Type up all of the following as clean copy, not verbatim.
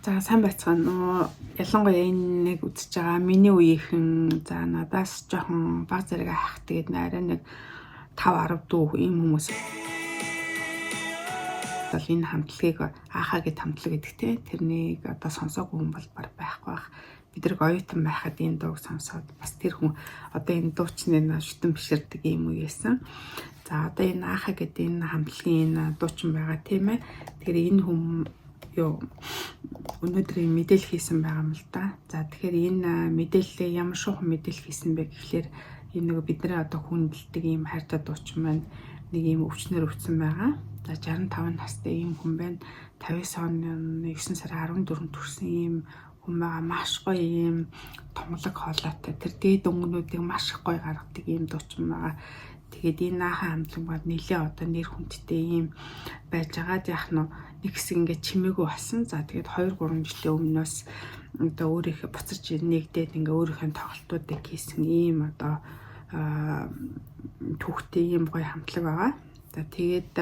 За сайн байцгаана уу. Ялангуяа энэ нэг үзэж байгаа миний үеийнхэн за надаас жоохон баг зэрэг ах тэгээд арай нэг 5 10 дүү ийм хүмүүс бол энэ хамтлагийг аахаа гэд хамтлаг гэдэг те тэрнийг одоо сонсоогүй хүн бол байхгүй байх. Бид нэг оюутан байхад энэ дууг сонсоод бас тэр хүн одоо энэ дуучны шүтэн биширдэг юм уу гэсэн. За одоо энэ аахаа гэд энэ хамтлагийн энэ дуучин байгаа тийм ээ. Тэгэхээр энэ хүн өнөөдрийн мэдээлэл хийсэн байгаа юм л да. За тэгэхээр энэ мэдээлэлээ ямар шуухан мэдээлэл хийсэн бэ гэхлээр энэ нэг бидний одоо хүндэлдэг ийм хайртай дуучин маань нэг ийм өвчнөр өвцөн байгаа. За 65 настай ийм хүн байна. 59 оны 9 сарын 14-нд төрсэн ийм хүн байгаа. Маш гоё ийм томлог хоолойтой. Тэр дээд өнгөнүүдийг маш их гоё гаргадаг ийм дуучин байгаа. Тэгээд энэ аахан хамтлаг бол нэлээ одоо нэр хүндтэй ийм байж байгаа. Яг нь нэг хэсэг ингээд чимээгүй болсон. За тэгээд 2 3 жилийн өмнөөс одоо өөрийнхөө буцаж нэгдээд ингээ өөрийнхөө тоглолтуудыг хийсэн ийм одоо түүхтэй ийм гоё хамтлаг байгаа. За тэгээд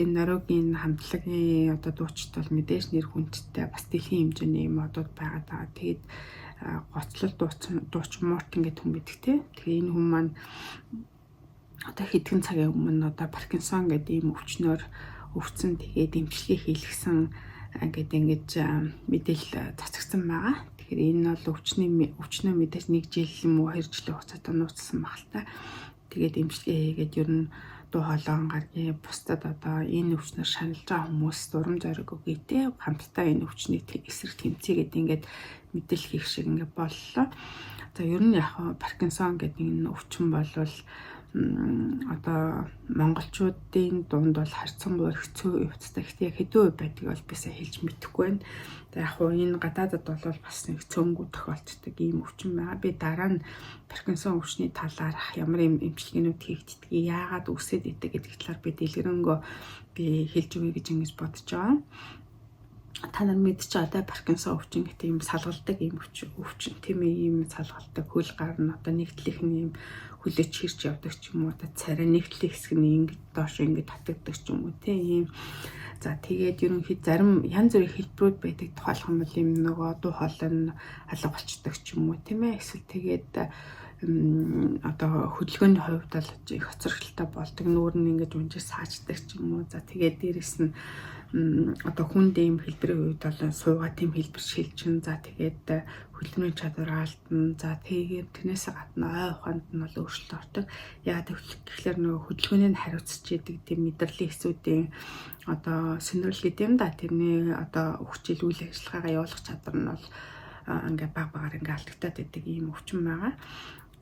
энэ Наругийн хамтлагийн одоо дуучид бол мэдээж нэр хүндтэй бас дэлхийн хэмжээний ийм одод байгаа даа. Тэгээд гоцлол дуучин Мортин гэдэг хүн байдаг те. Тэгэхээр энэ хүн маань одоо хэдхэн цагийн өмнө одоо Паркинсон гэдэг ийм өвчнөөр өвцөн тэгээд эмчилгээ хийлгсэн гэдэг ингэж мэдээлэл цацагсан байгаа. Тэгэхээр энэ бол өвчнөө мэдээж 1 жил юм уу 2 жилийн хугацаатай нууцсан баг л та. Тэгээд эмчилгээ хийгээд ер нь дуу хоолойн гаргийн бусдад одоо энэ өвчнөр шаналж байгаа хүмүүс дурам зориг өгөөтэй хамтдаа энэ өвчний эсрэг тэмцээгээд ингээд мэдээлэл хийх шиг ингээд боллоо. За ер нь яг Паркинсон гэдэг энэ өвчин болвол одоо монголчуудын дунд бол харьцангуй хэцүү явцтай ихтэй хэдэн үе байдгийг бол бисаа хэлж мэдэхгүй байна. Яг хуу энэ гадаадад бол бас нэг цөөнгүү тохиолддог ийм өвчин байгаа. Би дараа нь Паркинсон өвчний талаарх ямар юм эмчилгээнүүд хийгддэг, яагаад үсээд идэг гэдэг талаар би дэлгэрэнгүй би хэлж өгье гэж ингэж бодож байгаа. Та нар мэдчих одоо Паркинсон өвчин гэдэг ийм салгалдаг ийм өвчин тийм ээ, ийм салгалдаг хөл гарна одоо нэгдлийнх нь ийм хүлээж хэрч явдаг ч юм уу, одоо царай нэгдлийн хэсэг нь ингэж доош ингэж татагддаг ч юм уу тийм ийм. За тэгээд ерөнхийд зарим янз бүрийн хэлбэрүүд байдаг. Тухайлх юм бол ийм нөгөө дуу хоолой нь алга болчдөг ч юм уу тийм ээ. Эсвэл тэгээд одоо хөдөлгөөний хувьд бол их хоцрогдолтой болдог. Нүүр нь ингэж унжиж сааждаг ч юм уу. За тэгээд дээрэс нь одоо хүнд ийм хэлбэрийн үед бол суугаад тийм хэлбэр шилжин. За тэгээд хөдөлмөрийн чадвар алдна. За тэгээд тэрнээс гадна ой ухаанд нь бол өөрчлөлт ордог. Яагаад гэвэл нөгөө хөдөлгөөний хариуцж идэг тийм мэдрэлийн эсүүдийн одоо синдрол гэдэг юм да. Тэрний одоо хүчил үйл ажиллагаагаа явуулах чадвар нь бол ингээ багаар ингээ алдагдаад байдаг ийм өвчин байгаа.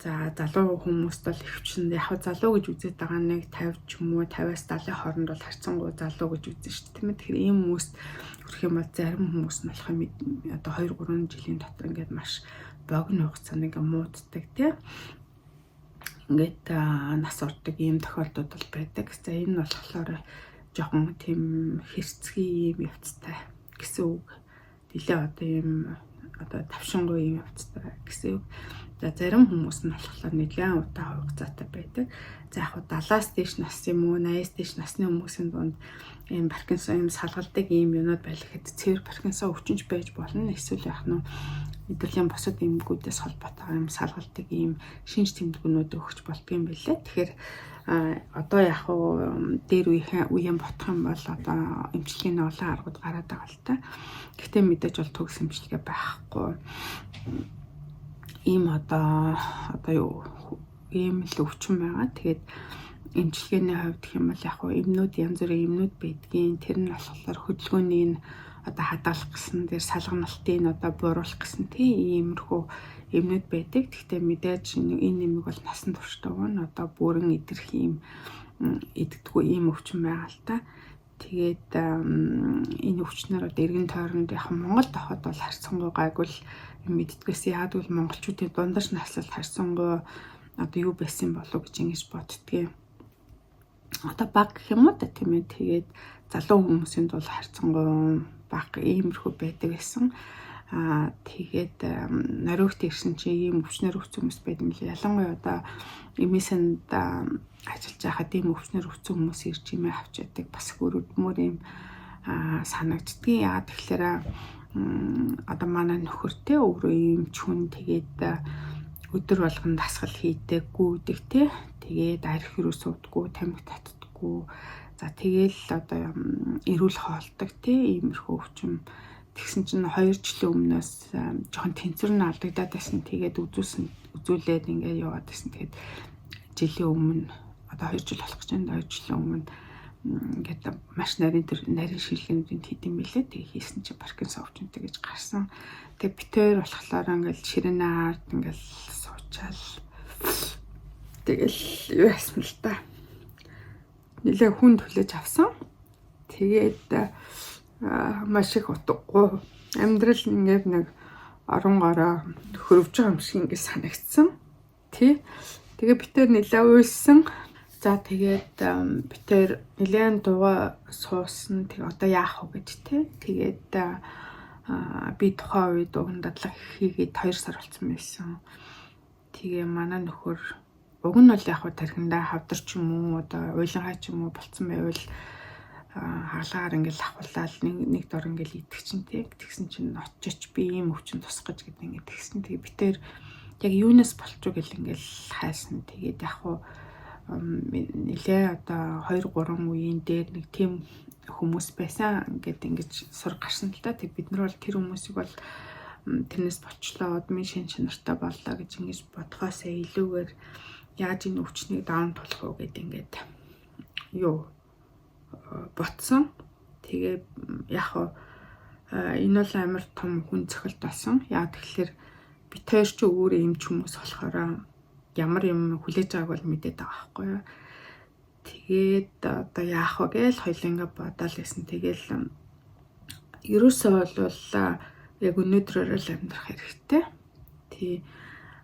За залуу хүмүүст бол өвчин яг залуу гэж үзээд байгаа нэг 50 ч юм уу 50-аас 70 хооронд бол харьцангуй залуу гэж үзэн шүү дээ тийм ээ. Тэгэхээр ийм хүмүүст хүрэх юм бол зарим хүмүүс нь болох юм одоо 2 3 жилийн дотор ингээд маш богино хугацаанд ингээ мууддаг тийм. Ингээд нас ордог ийм тохиолдол бол байдаг. За энэ нь болохоор жоохон тийм хэрцгий ийм явцтай гэсэн үг. Нилээ одоо ийм одоо тавшингүй ийм явцтай гэсэн үг. За зарим хүмүүс нь болохоор нэлээд удаан хугацаатай байдаг. За яг 70-аас дээш нас юм уу 80-аас дээш насны хүмүүсийн дунд ийм Паркинсон ийм салгалдаг ийм юмуд байлгахад цэвэр Паркинсон өвчнөж байж болно. Эсвэл яг нь мэдрэлийн босод эмгүүдээс холбоотойгоор ийм салгалдаг ийм шинж тэмдгүүнүүд өгч болдго юм билээ. Тэгэхээр одоо яг дээр үеийн ботох юм бол одоо эмчилгээний олон аргууд гараад байгаа л та. Гэхдээ мэдээж бол төгс эмчилгээ байхгүй. Ийм одоо ийм л өвчин байгаа. Тэгээд эмчилгээний хувьд гэх юм бол яг эмнүүд янз бүрийн эмнүүд байдгийн. Тэр нь болохоор хөдөлгөөний одоо хадгалах гэсэн дээр салганалтын одоо бууруулах гэсэн тийм иймэрхүү эмнүүд байдаг. Гэхдээ мэдээж энэ нэмийг бол насан туршдаа одоо бүрэн идэрх ийм идэгдгүй ийм өвчин байгаа л та. Тэгээд энэ өвчнөр одоо эргэн тойронд яг Монгол тоход бол харьцангуй гайгүй л мэддгээс яад бол монголчуудын дундаж наслал харьцангуй одоо юу байсан болов гэж ингэж боддгийг. Одоо баг гэх юм уу та тийм ээ. Тэгээд залуу хүмүүсийн бол харьцангуй баг иймэрхүү байдаг байсан. Тэгээд наругт ирсэн чи ийм өвчнөр өвцөн хүмүүс байд юм лээ. Ялангуяа одоо эмээсэнд ажиллаж байхад ийм өвчнөр өвцөн хүмүүс ирж имээ авч яадаг бас их өрөвдмөр ийм санагддгийг. Яагаад тэгэхээр одоо манай нөхөр те өөрөө ийм ч хүн тэгээд өдөр болгон дасгал хийдэг, гүйдэг те. Тэгээд арх руу суудаггүй, тамхи татдаггүй. За тэгэл одоо эрүүл хоолдог те. Иймэрхүү өвчин. Тэгсэн чинь 2 жилийн өмнөөс жоохон тэнцвэр нь алдагдаад байсан. Тэгээд үзүүлээд ингээд яваад байсан. Тэгээд жилийн өмнө одоо 2 жил болох гэж байна. 2 жилийн өмнө ингээд маш нарийн шилгэнүүдийг хийдэм билээ. Тэгээ хийсэн чинь Паркинсон өвчнөд гэж гарсан. Тэгээ бид хоёр болохоор ингээд ширэнэ ард ингээд суучаал. Тэгэл юу яасан л та. Нилээ хүн түлээж авсан. Тэгээд маш их утгагүй. Амьдрал ингээд нэг оронгороо хөрвж байгаа юм шиг ингээд санагдсан. Тэгээ бид хоёр нилээ уйлсан. За тэгээд бид хоёр нэлээд дугаа суусан. Тэгээ одоо яах вэ гэж те. Тэгээд би тухайн үед уг дадлага хийгээд 2 сар болсон байсан. Тэгээ манай нөхөр уг нь бол яг тархиндаа хавдарч юм уу одоо уйлгаа ч юм уу болцсон байвал хаалгаар ингээл ахуулаад нэг дор ингээл идэх чинь тэгсэн чинь очиж би ийм өвчин тусах гэж гэдэг ингээд тэгсэн. Тэгээ бид тэр яг юунаас болчих гэл ингээл хайсан. Тэгээд яг хуу нэлээ одоо 2-3 үеийн дээр нэг тийм хүмүүс байсан ингээд сур гарсан л та. Тэг бид нар бол тэр хүмүүсийг бол тэрнээс болчлоо удмын шинжнартай боллоо гэж ингэж бодхоосоо илүүгээр яаж энэ өвчнийг даун тулах уу гэд ингээд юу ботсон. Тэгээ яг хоо энэ бол амар том хүн цохилт болсон. Яг тэгэхээр бид хоёр ч өөрөө юм ч хүмүүс болохоор ямар юм хүлээж байгааг бол мэдээд байгаа байхгүй юу. Тэгээд одоо яах вэ гээл хоёул ингээд бодоол байсан. Тэгээл ерөөсөө бол яг өнөөдрөөр л амьдрах хэрэгтэй.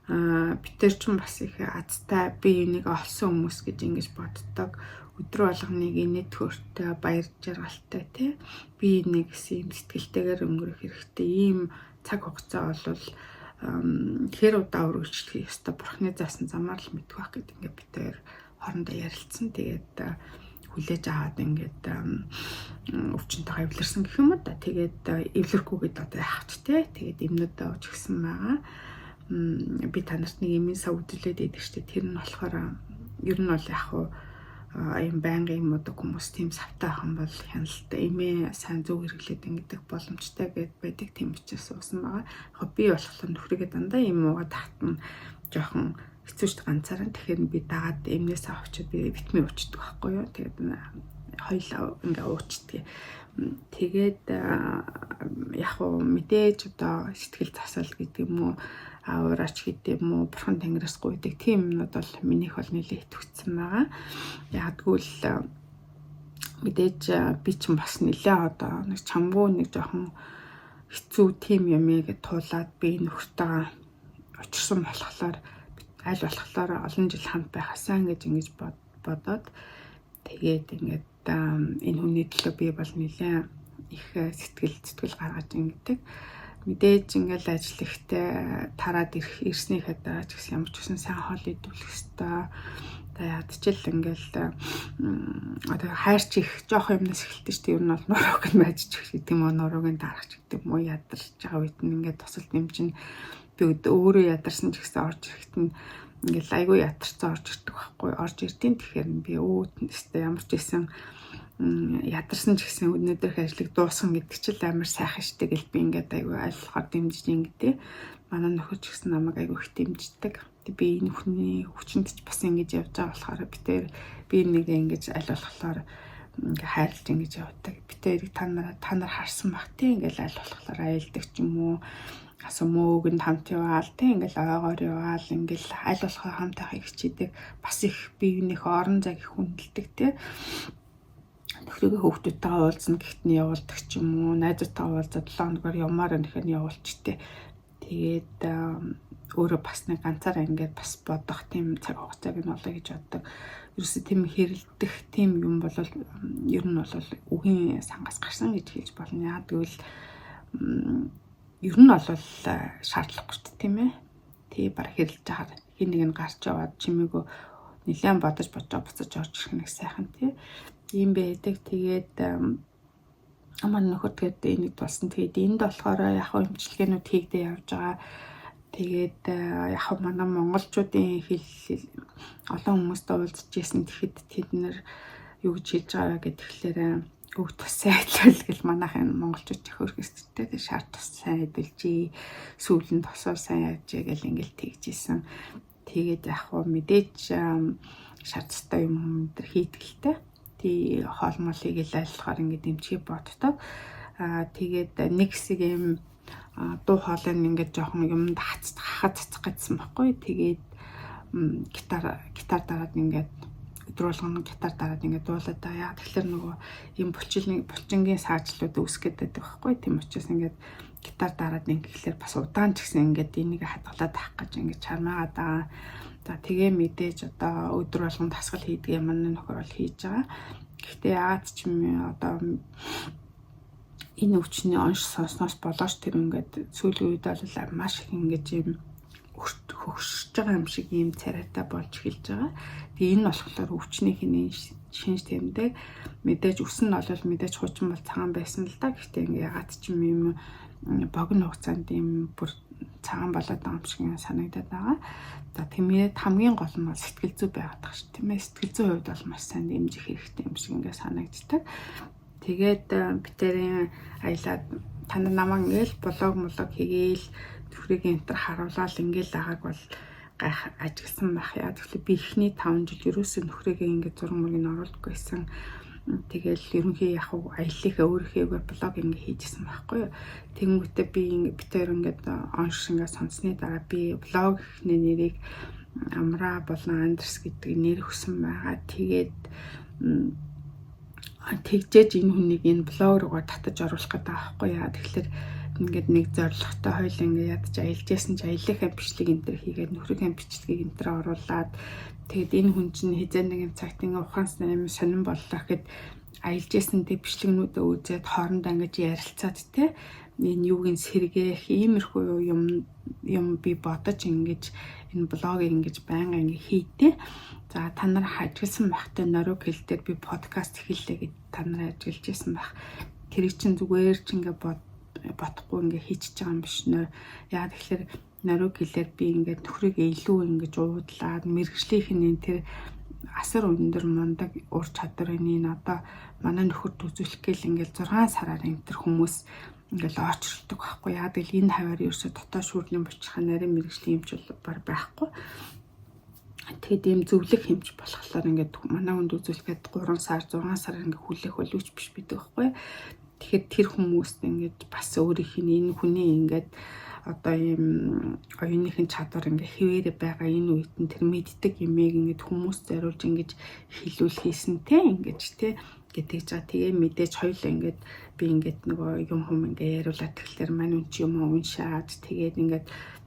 Бид нар ч бас их азтай би энийг олсон хүмүүс гэж ингэж боддог. Өдөр болгоныг инээд төртэй баяр жаргалтай тий. Би нэг юм сэтгэлтэйгээр өнгөрөх хэрэгтэй. Ийм цаг хугацаа бол хэр удаа үргэлжлэх ёстой бурхны заасан замаар л мэдэх байх гэдэг ингээд бид хоёр хоорондоо ярилцсан. Тэгээд хүлээж аваад ингээд өвчнөд хавларсан гэх юм да. Тэгээд эвлэрхгүйгээд одоо яахч те. Тэгээд эмнүүд ууч гисэн байгаа. Би танарт нэг эмийн сав үзүүлээд байдаг штэ. Тэр нь болохоор ер нь бол яг хуу ийм байнгын юмудаг хүмүүс тийм савтай ахын бол хяналттай эмээ сайн зөв хэрэглээд ингэдэг боломжтой гэд байдаг тийм учраас уусан байгаа. Яг би болохоор нөхрийгээ дандаа юм уугаад татна жоохон хэцүү шүү ганцаараа. Тэгэхээр би дагаад эмнээс авчид би витамин уучдаг байхгүй юу. Тэгээд хоёлаа ингээ уучдаг. Тэгээд яг хуу мэдээж одоо сэтгэл засал гэдэг юм уу аваач гэдэг юм уу бурхан тангираас гуйдаг тийм юмнууд бол минийх бол нэлээд итгэвчсэн байгаа. Ягдгүй л мэдээж би ч бас нэлээ одоо нэг чамгүй нэг жоохон хэцүү тийм юмыг туулаад би нөхөртөө очирсан болохоор аль болохоор олон жил хамт байхасаа ингэж бодоод тэгээд ингээд энэ хүний төлөө би бол нэлээ их сэтгэл гаргаж ингэдэг. Мэдээж ингээл ажил ихтэй тараад ирснийхээ дараа ч гэсэн ямар ч үсэн сайн хоол идүүлэх ёстой. Ядчил ингээл одоо хайрч их жоох юмнаас эхэлдэг шүү дээ. Ер нь бол нурууг нь майжчих гэдэг юм уу, нурууг нь дарах гэдэг юм уу, ядарч байгаа үед нь ингээд тусал дэмжин би өөрөө ядарсан ч гэсэн орж ирэхэд нь ингээл айгүй ядарцсан орж ирдэг байхгүй. Орж ирдیں۔ Тэгэхээр би өөтнөстэй ямар ч байсан ядарсан ч гэсэн өнөөдрөх ажлыг дуусгах гэдэг чинь амар сайхан штэ гэл би ингээд айгүй айлхаар дэмжиж ингэдэ. Манай нөхөж гэсэн намайг айгүй их дэмждэг. Би энэ хүний хүчинд ч бас ингэж явж байгаа болохоор би нэг ингэж аль болохоор ингээ хайрлж ингэж явдаг. Битэрийг та нар харсан баг тийм ингээл аль болохоор айлдаг ч юм уу. Асуу мөөг нь хамт яваал тийм ингээл ойгоор яваал ингээл аль болохоор хамт байхыг хичээдэг. Бас их биенийхээ орон зайг хүндэлдэг тийм. Нөхрийгөө хүүхдүүдтэйгээ уулзна гэхэд нь явуулдаг ч юм уу, найзуудтайгаа уулзаад 7 хоногор явмаар нэхэн явуулчихдээ. Тэгээд өөрөө бас нэг ганцаараа ингээд бас бодох тийм цаг хугацааг нь олоо гэж боддог. Ерөөсөө тийм хэрэлдэх тийм юм бол ер нь бол үгийн сангаас гарсан гэж хэлж болно. Яа гэвэл ер нь бол шаардлахгүй ч тийм ээ. Тий баг хэрэлж байгаа хин нэг нь гарч яваад чимээгөө нэлээд бодож буцаж орж ирэх нэг сайхан тий. Ийм байдаг. Тэгээд Манай нөхөр тэгээд энийг болсон. Тэгээд энд болохоор яг эмчилгээнүүд хийгдээ явж байгаа. Тэгээд яг манай монголчуудын хэл олон хүмүүстэй уулзчихсэн. Тэгэхэд тэд нэр юу гэж хэлж байгаа гэхээр өг тус сайн адил гэл манайхын монголчууд их хөргөстэй шар тус сайн адилжээ. Сүүлэн тосоор сайн яажээ гэл ингээл тэгжсэн. Тэгээд яг мэдээж шар тустай юм дээр хийдгэлтэй. Тий хоолмолыг л айлхаар ингээд дэмжих боддог. Тэгээд нэг хэсэг юм дуу хоолойн ингээд жоохон юмд хахад цацах гэсэн байхгүй. Тэгээд гитар дараад ингээд өдөр болгоно гитар дараад ингээд дуулаад байгаа. Тэгэхээр нөгөө юм булчингийн саачлууд үүсгэж байдаг байхгүй. Тийм учраас ингээд гитар дараад ингээд бас удаан ч гэсэн ингээд энийг хадгалаад авах гэж ингээд чармаагаад байгаа. За тэгээ мэдээж одоо өдөр болгон тасгал хийдэг юм нөхөр бол хийж байгаа. Гэхдээ яагаад ч юм одоо энэ өвчний онш сонсноос болооч тэр ингээд сүүлийн үед бол маш их ингэж юм хөгшөж байгаа юм шиг ийм царайтай болж эхэлж байгаа. Тэгээ энэ болохоор өвчний хинийн шинж тэмдэг мэдээж өсөн нь бол мэдээж хуучин бол цагаан байсан л да. Гэхдээ ингээд яагаад ч юм богино хугацаанд ийм бүр цагаан болоод байгаа юм шиг санагдаад байгаа. За тиймээ хамгийн гол нь бол сэтгэл зүй байгаад байгаа шүү. Тийм ээ сэтгэл зүйн хувьд бол маш сайн дэмжих хэрэгтэй юм шиг ингээд санагддаг. Тэгээд битэрийн аялаад танд намаа ингээл блог хийгээл төхрийн энтер харуулаад ингээл агааг бол гайх ажигласан байх яа. Тэгэхээр би эхний 5 жил ерөөсөө нөхрийгээ ингээд зураг мөргийг оруулдаггүйсэн. Тэгэл ерөнхий яг аяллахаа өөрийнхөө блог ингээ хийжсэн байхгүй юу. Тэнгүүтээ би битэр ингээд онш ингээ сонссны дараа би блог ихний нэрийг Амра болон Андрес гэдэг нэр өгсөн байгаа. Тэгээд тэгжээж энэ хүнийг энэ блог руугаа татаж оруулах гэдэг байхгүй яа. Тэгэхээр ингээд нэг зорилготой хоёул ингээ ядаж аялжсэн ч аяллахаа бичлэг энэ төр хийгээд нөхрийнхээ бичлэгийг энэ төр оруулаад тэгээд энэ хүн чинь хизээ нэгэн цагт ингээ ухаанс юм сонирн боллоо гэхэд аялжсэн тэг бичлэгнүүдээ үзээд хоорондоо ингэж ярилцаад те энэ юугийн сэргээх иймэрхүү юм би бодож ингэж энэ блогийг ингэж байнга ингэ хийдэ. За та нар ажигласан байхтай Норог хэл дээр би подкаст эхэллээ гэд та нар ажиглаж исэн байх. Тэр чинь зүгээр ч ингэ бодохгүй ингээ хийчихэж байгаа юм биш нөө. Яа тэгэхээр Норог хэлээр би ингээд нөхрийг илүү ингэж уудлаад мэрэгжлийнх нь тэр асар өндөр мундаг ур чадварын энэ одоо манай нөхөрт үзүүлэх гээл ингээл 6 сараар энэ төр хүмүүс ингээл очролдог байхгүй. Яа тэгэл энэ хаваар ерөөсө дотоод шүүрлийн булчирхай нарийн мэрэгжлийн юмч бол байхгүй. Тэгэд ийм зөвлөх хэмж болохоор ингээд манай хүнд үзүүлэхэд 3 сар 6 сараар ингээ хүлээх боловч биш бидэг байхгүй. Тэгэхээр тэр хүмүүст ингээд бас өөрийнх нь энэ хүний ингээд одоо ийм оюуныхын чадвар ингээ хэвээрээ байгаа энэ үед нь тэр мэддэг юмыг ингээд хүмүүс зориулж ингэж хэлүүл хийсэн те ингэж те гэдэг жаа. Тэгээ мэдээж хоёул ингээд би ингээд нөгөө юм ингээ яриулаад тэгэхээр мань үн чи юм уншаад тэгээд ингээд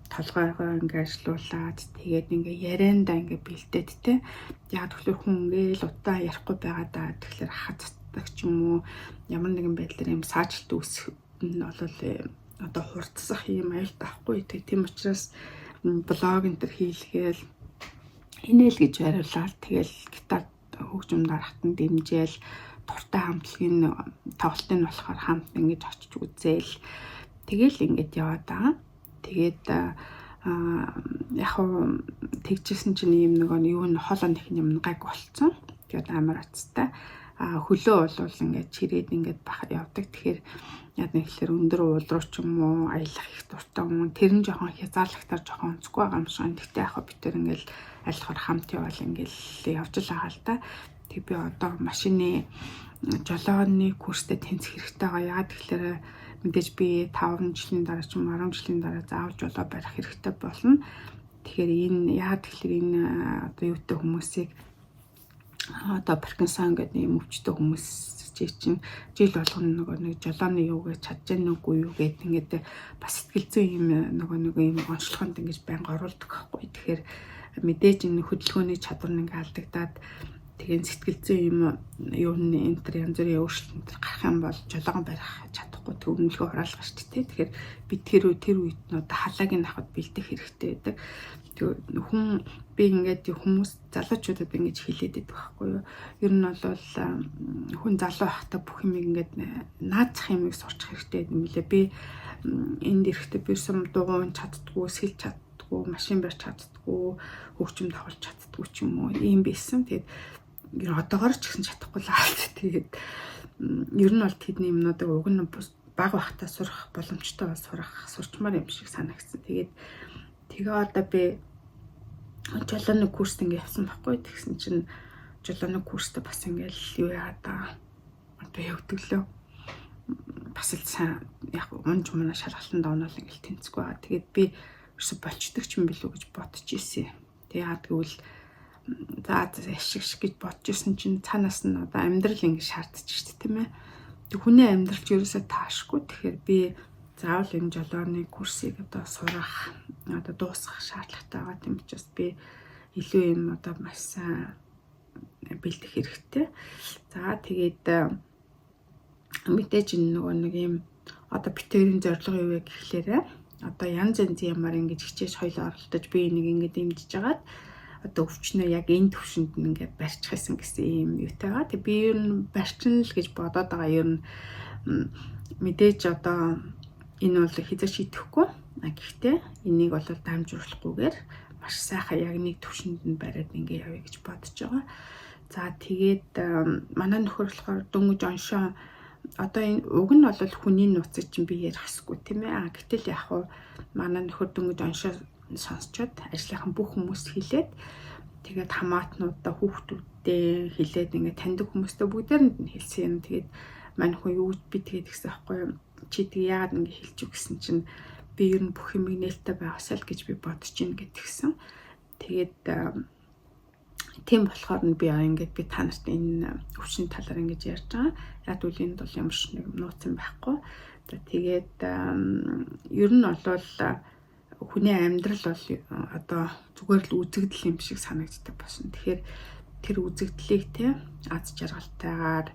толгойгоо ингээ ажилуулад тэгээд ингээ ярианда ингээ бэлдээд те яг тэгэхээр хүн ингээл удаан ярихгүй байгаа даа тэгэхээр хатдаг ч юм уу ямар нэгэн байдлаар юм саажилт үүсэх нь бол одоо хурцсах юм аюулт авахгүй. Тийм учраас блог энэ төр хийлгээл инээл гэж яриулаад тэгэл гитар хөгжим дарахтан дэмжээл дуртай хамтлагийн тоглолтын болохоор хамт ингэж очиж үзээл тэгэл ингэж яваад байгаа. Тэгээд яг хөө тэгжсэн чинь юм нэг юу н хоолой нэх юм гайг болцсон. Тэгээд амар атстай. Хөлөө болвол ингээд чирээд ингээд явдаг. Тэгэхээр яг нэг ихлээр өндөр уулруу ч юм уу аялах их дуртай юм. Тэр нь жоохон хязгаарлагтаар жоохон онцгүй байгаа юм шиг. Гэхдээ яг бид төр ингээд айлхаар хамт явал ингээд явж л байгаа л да. Тэг би одоо машины жолооны курстэй тэнцэх хэрэгтэй байгаа. Яг тэгэхээр мэдээж би 5 жилийн дараа ч юм 10 жилийн дараа заавал жолоо барих хэрэгтэй болно. Тэгэхээр энэ яг тэгэхээр энэ одоо юутай хүмүүсийг одоо Паркинсон гэдэг юм өвчтөе хүмүүс чинь жил болгоно нэг жолооны юу гэж чадж гэнэ үгүй юу гэдэг ингээд бас сэтгэл зүйн юм нэг юм онцлогонд ингэж байнга оруулдаг байхгүй. Тэгэхээр мэдээж энэ хөдөлгөөний чадвар нь ингээд алдагдаад тэгээд сэтгэл зүйн юм юу энэ төр янз бүрийн өөрчлөлт гарах юм бол жолоон барих чадахгүй төвнөлгөө хураалгах шүү дээ. Тэгэхээр бид тэр үед нь одоо халааг нь авахд бэлдэх хэрэгтэй байдаг. хүн би ингээд хүмүүс залуучуудад ингэж хэлээд байдаг байхгүй юу. Ер нь бол хүн залуу байхдаа бүх юм ингээд наацах юмыг сурчих хэрэгтэй юм лээ. Би энд ирэхдээ бирсэм дугуйн чаддгүй, сэлж чаддгүй, машин барьж чаддгүй, хөгжим тоглож чаддгүй ч юм уу ийм байсан. Тэгээд одоогоор ч гэсэн чадахгүй л аа. Тэгээд ер нь бол тэдний юмнуудыг уг нь баг байхдаа сурах боломжтой сурчмаар юм шиг санагдсан. Тэгээ одоо би жолооны курст ингээд явсан байхгүй. Тэгсэн чинь жолооны курстээ бас ингээд юу яагаад одоо явдглөө. Бас л сайн яг унж мана шаргалтанд онол ингээд тэнцэхгүй байгаа. Тэгээд би ерөөсө болчдөг ч юм билүү гэж бодож ирсэн. Тэгээд гэвэл за ашиг гэж бодож ирсэн чинь цаанаас нь одоо амьдрал ингээд шаардчих шүү дээ тийм ээ. Хүний амьдралч ерөөсө таашгүй. Тэгэхээр би заавал энэ жолооны курсыг одоо сурах, одоо дуусгах шаардлагатай байгаа тийм учраас би илүү юм одоо маш сайн бэлдэх хэрэгтэй. За тэгээд мэдээж нөгөө нэг юм одоо битэрийн зорилго юу вэ гэхлээрээ одоо янз янзын ямар ингэж хичээж хоёлоо оролдож би энийг ингэ дэмжиж агаад одоо өвчнөө яг энэ төвшөнд нь ингээд барьчих байсан гэсэн юм юутайгаа. Тэг би ер нь барьчин л гэж бодоод байгаа. Ер нь мэдээж одоо энэ бол хязгаар шийдэхгүй. Гэхдээ энийг бол дамжуулахгүйгээр маш сайхан яг нэг төвшөнд нь бариад ингэ явъя гэж бодож байгаа. За тэгээд манай нөхөр болохоор дөнгөж оншоо одоо энэ уг нь бол хүний нууцыг чинь би ярих хэсгүй тийм ээ. Гэтэл яг хуу манай нөхөр дөнгөж оншоо сонсчод ажлынхан бүх хүмүүст хэлээд тэгээд хамаатнуудаа хүүхдүүдтэй хэлээд ингээ таньдаг хүмүүстэй бүгдээрэнд нь хэлсэн юм. Тэгээд мань хөө юу би тэгээд гэсэн аахгүй юу. Чи тэг яагаад ингээ хэлж үг гэсэн чинь би ер нь бүх юм нээлттэй байгаасаа л гэж би бодож ийн гэдгсэн. Тэгээд тийм болохоор нь би ингээд би та нарт энэ өвчний талаар ингэж ярьж байгаа. Яг үл энд бол ямар ч нэг нууц юм байхгүй. Тэгээд ер нь бол хүний амьдрал бол одоо зүгээр л үзэгдэл юм шиг санагддаг болсон. Тэгэхээр тэр үзэгдлийг те аз жаргалтайгаар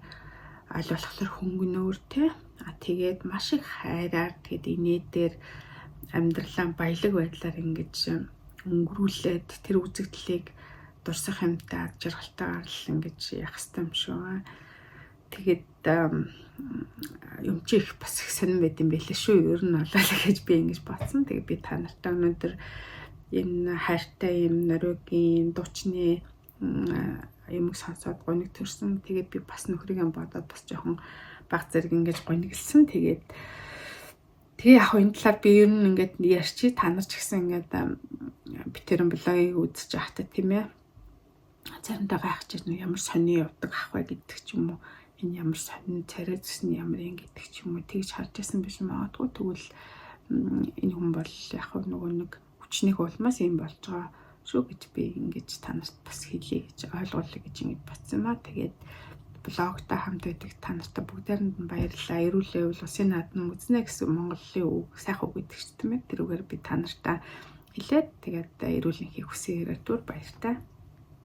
аль болохоор хөнгөнөөр те тэгээд маш их хайраар тэгээд инээдээр амьдралаа баялаг байдлаар ингэж өнгөрүүлээд тэр үзэгдлийг дурсах юмтай аз жаргалтайгаар л ингэж явах хэрэгтэй юм шиг байна. Тэгээд юм чи их бас их сонирн байд юм байлээ шүү. Ер нь олоо гэж би ингэж бодсон. Тэгээд би та нартай өнөөдөр энэ хайртай юм нориогийн дуучны юмыг сонсоод гониг төрсөн. Тэгээд би бас нөхрийгээ бодоод бас жоохон баг зэрэг ингэж гониглсан. Тэгээд яг энэ талаар би ер нь ингэж ярьчи та нар ч гэсэн ингэж битэрэн блогийг үзэж байхдаа тийм ээ. Заримдаа гайхаж ямар сони явдаг ах вэ гэдэг ч юм уу. Энэ ямар сонин царай зүсний ямар юм гэдэг ч юм уу тэгж харж байсан биш магадгүй. Тэгвэл энэ хүн бол яг нөгөө нэг хүчнийх улмаас юм болж байгаа шүү гэж би ингэж та нарт бас хэлье гэж ойлгуулъя гэж ингэж батсан маа. Тэгээд блогтой хамт байдаг та нартай бүгдээрэнд нь баярлалаа. Эрүүлээ бол усын наадам үзнэ гэсэн Монголын үг сайхан үг гэдэг ч тийм ээ. Тэрүүгээр би та нартай хэлээд тэгээд эрүүлэнхийг хүсээхээр түр баяртай.